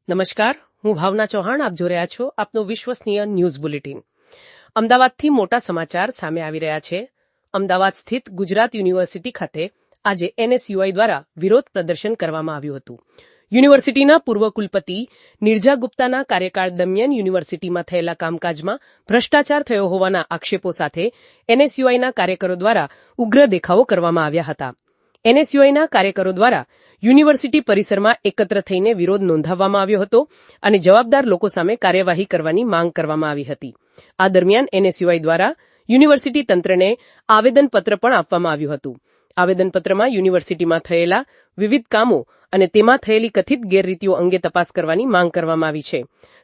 નમસ્કાર, હું ભાવના ચૌહાણ. આપ જોઈ રહ્યા છો આપનો વિશ્વસનીય ન્યૂઝ બુલેટિન. અમદાવાદથી મોટા સમાચાર સામે આવી રહ્યા છે. અમદાવાદ સ્થિત ગુજરાત યુનિવર્સિટી ખાતે આજે એનએસયુઆઈ દ્વારા વિરોધ પ્રદર્શન કરવામાં આવ્યું હતું. યુનિવર્સિટીના પૂર્વ કુલપતિ નિર્જા ગુપ્તાના કાર્યકાળ દરમિયાન યુનિવર્સિટીમાં થયેલા કામકાજમાં ભ્રષ્ટાચાર થયો હોવાના આક્ષેપો સાથે એનએસયુઆઈના કાર્યકરો દ્વારા ઉગ્ર દેખાવો કરવામાં આવ્યા હતા. એનએસયુઆઈના કાર્યકરો દ્વારા યુનિવર્સિટી પરિસરમાં એકત્ર થઈને વિરોધ નોંધાવવામાં આવ્યો હતો અને જવાબદાર લોકો સામે કાર્યવાહી કરવાની માંગ કરવામાં આવી હતી. આ દરમિયાન એનએસયુઆઈ દ્વારા યુનિવર્સિટી તંત્રને આવેદનપત્ર પણ આપવામાં આવ્યું હતું. આવેદનપત્રમાં યુનિવર્સિટીમાં થયેલા વિવિધ કામો અને તેમાં થયેલી કથિત ગેરરીતિઓ અંગે તપાસ કરવાની માંગ કરવામાં આવી છે.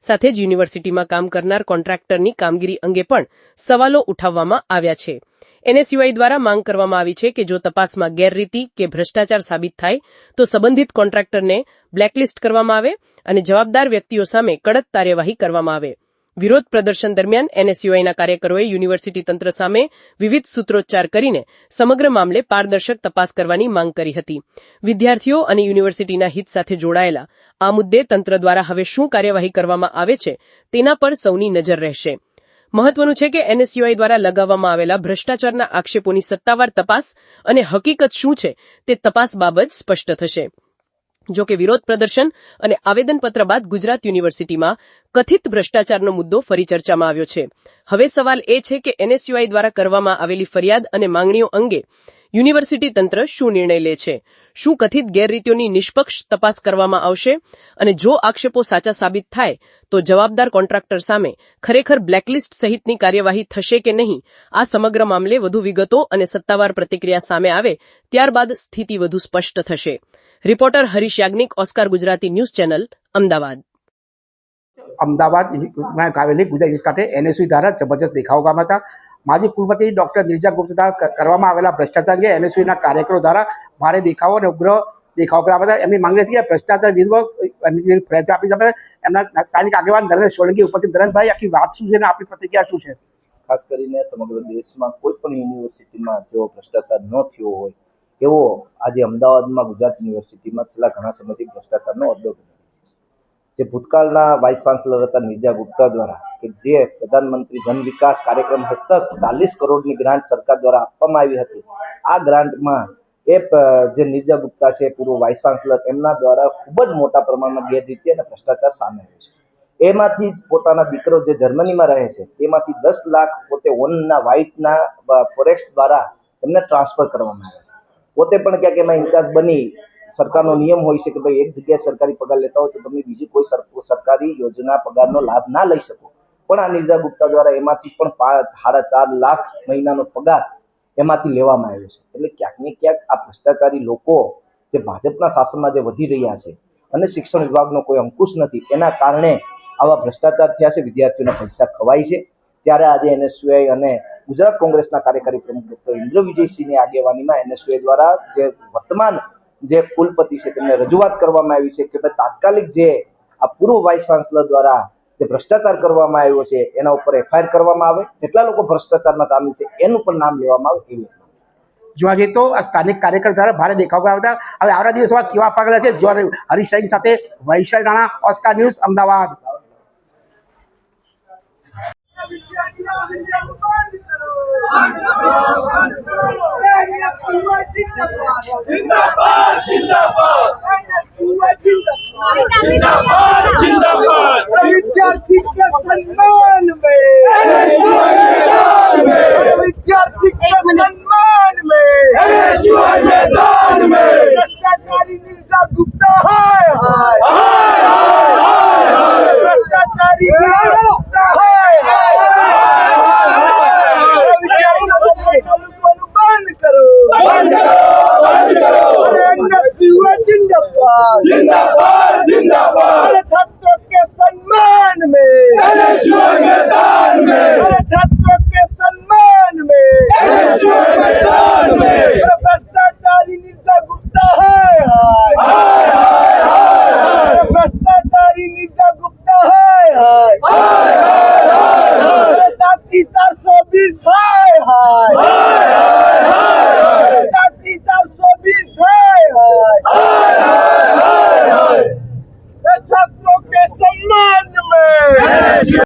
સાથે જ યુનિવર્સિટીમાં કામ કરનાર કોન્ટ્રાક્ટરની કામગીરી અંગે પણ સવાલો ઉઠાવવામાં આવ્યા છે. એનએસયુઆઈ દ્વારા માંગ કરવામાં આવી છે કે જો તપાસમાં ગેરરીતિ કે ભ્રષ્ટાચાર સાબિત થાય તો સંબંધિત કોન્ટ્રાક્ટરને બ્લેકલિસ્ટ કરવામાં આવે અને જવાબદાર વ્યક્તિઓ સામે કડક કાર્યવાહી કરવામાં આવે. વિરોધ પ્રદર્શન દરમિયાન એનએસયુઆઈના કાર્યકરોએ યુનિવર્સિટી તંત્ર સામે વિવિધ સૂત્રોચ્ચાર કરીને સમગ્ર મામલે પારદર્શક તપાસ કરવાની માંગ કરી હતી. વિદ્યાર્થીઓ અને યુનિવર્સિટીના હિત સાથે જોડાયેલા આ મુદ્દે તંત્ર દ્વારા હવે શું કાર્યવાહી કરવામાં આવે છે તેના પર સૌની નજર રહેશે. મહત્વનું છે કે એનએસયુઆઈ દ્વારા લગાવવામાં આવેલા ભ્રષ્ટાચારના આક્ષેપોની સત્તાવાર તપાસ અને હકીકત શું છે તે તપાસ બાબત સ્પષ્ટ થશે. જો કે વિરોધ પ્રદર્શન અને આવેદનપત્ર બાદ ગુજરાત યુનિવર્સિટીમાં કથિત ભ્રષ્ટાચારનો મુદ્દો ફરી ચર્ચામાં આવ્યો છે. હવે સવાલ એ છે કે એનએસયુઆઈ દ્વારા કરવામાં આવેલી ફરિયાદ અને માંગણીઓ અંગે યુનિવર્સિટી તંત્ર શું નિર્ણય લે છે. શું કથિત ગેરરીતિઓની નિષ્પક્ષ તપાસ કરવામાં આવશે અને જો આક્ષેપો સાચા સાબિત થાય તો જવાબદાર કોન્ટ્રાક્ટર સામે ખરેખર બ્લેકલિસ્ટ સહિતની કાર્યવાહી થશે કે નહીં. આ સમગ્ર મામલે વધુ વિગતો અને સત્તાવાર પ્રતિક્રિયા સામે આવે ત્યારબાદ સ્થિતિ વધુ સ્પષ્ટ થશે. Reporter Harish Yagnik, Oscar Gujarati news channel, Ahmedabad. અમદાવાદમાં આવેલી ગુજરાત યુનિવર્સિટી ખાતે એનએસયુઆઈ દ્વારા જબરજસ્ત દેખાવો કરવામાં હતા. માજી કુલપતિ ડોક્ટર નિર્જા ગુપ્તા કરવામાં આવેલા ભ્રષ્ટાચાર અંગે એનએસયુઆઈના કાર્યકરો દ્વારા ભારે દેખાવો અને ઉગ્ર દેખાવો કરવામાં હતા. એમની માંગણી હતી કે ભ્રષ્ટાચાર વિરુદ્ધ ફરિયાદ આપી શકે. એમના સ્થાનિક આગેવાન નરેન્દ્ર સોલંકી ઉપસ્થિત. નરેન્દ્રભાઈ, આખી વાત શું છે અને આપણી પ્રતિક્રિયા શું છે? ખાસ કરીને સમગ્ર દેશમાં કોઈ પણ યુનિવર્સિટીમાં જેવો ભ્રષ્ટાચાર ન થયો હોય એવો આજે અમદાવાદમાં ગુજરાત યુનિવર્સિટીમાં છેલ્લા ઘણા સમયથી ભ્રષ્ટાચારનો અડ્ડો બની છે. જે ભૂતકાળના વાઇસ ચાન્સલર હતા નિર્જા ગુપ્તા દ્વારા કે જે પ્રધાનમંત્રી જન વિકાસ કાર્યક્રમ હસ્તક 40 કરોડની ગ્રાન્ટ સરકાર દ્વારા આપવામાં આવી હતી, આ ગ્રાન્ટમાં જે નિર્જા ગુપ્તા છે, પૂર્વ વાઇસ ચાન્સલર, એમના દ્વારા ખૂબ જ મોટા પ્રમાણમાં ગેરરીતિ અને ભ્રષ્ટાચાર સામે આવ્યો છે. એમાંથી જ પોતાના દીકરો જે જર્મનીમાં રહે છે તેમાંથી 10 લાખ પોતે ઓનના વ્હાઇટના ફોરેક્સ દ્વારા એમને ટ્રાન્સફર કરવામાં આવ્યા છે. પોતે પણ ક્યાંક એમાં ઇન્ચાર્જ બની, સરકારનો નિયમ હોય છે કે ભાઈ એક જગ્યાએ સરકારી પગાર લેતા હોય તો તમે બીજી કોઈ સરકારી યોજના પગારનો લાભ ના લઈ શકો. પણ આ નિર્જા ગુપ્તા દ્વારા એમાંથી પણ 4.5 લાખ મહિનાનો પગાર એમાંથી લેવામાં આવ્યો છે. એટલે ક્યાંક ને ક્યાંક આ ભ્રષ્ટાચારી લોકો જે ભાજપના શાસનમાં જે વધી રહ્યા છે અને શિક્ષણ વિભાગનો કોઈ અંકુશ નથી, એના કારણે આવા ભ્રષ્ટાચાર થયા છે. વિદ્યાર્થીઓના પૈસા ખવાય છે. ત્યારે આજે એનએસયુઆઈ અને ગુજરાત કોંગ્રેસના કાર્યકારી પ્રમુખ ડોક્ટર ઇન્દ્ર વિજયસિંહની આગેવાનીમાં એનએસયુઆઈ દ્વારા જે વર્તમાન જે કુલપતિ છે તેમને રજૂઆત કરવામાં આવી છે કે ભાઈ તાત્કાલિક જે આ પૂર્વ વાઇસ ચાન્સલર દ્વારા જે ભ્રષ્ટાચાર કરવામાં આવ્યો છે એના ઉપર એફઆઈઆર કરવામાં આવે. જેટલા લોકો ભ્રષ્ટાચારમાં સામેલ છે એનું પણ નામ લેવામાં આવે. એવી જોવા જઈએ તો આ સ્થાનિક કાર્યકર દ્વારા ભારે દેખાવ આવ્યા હતા. હવે આવનારા દિવસોમાં કેવા પાગલા છે? જો હરીશ યાજ્ઞિક સાથે વૈશાલ રાણા, ઓસ્કાર ન્યૂઝ, અમદાવાદ. विद्यार्थी के सम्मान में, विद्यार्थी के सम्मान में भ्रष्टाचारी निर्जा गुप्ता हाय हाय, भ्रष्टाचारी निर्जा गुप्ता हाय हाय. विद्यार्थियों को पैसा लूटવાનું બંધ કરો. अरे एनएसयूआई जिंदाबाद, जिंदाबाद, जिंदाबाद.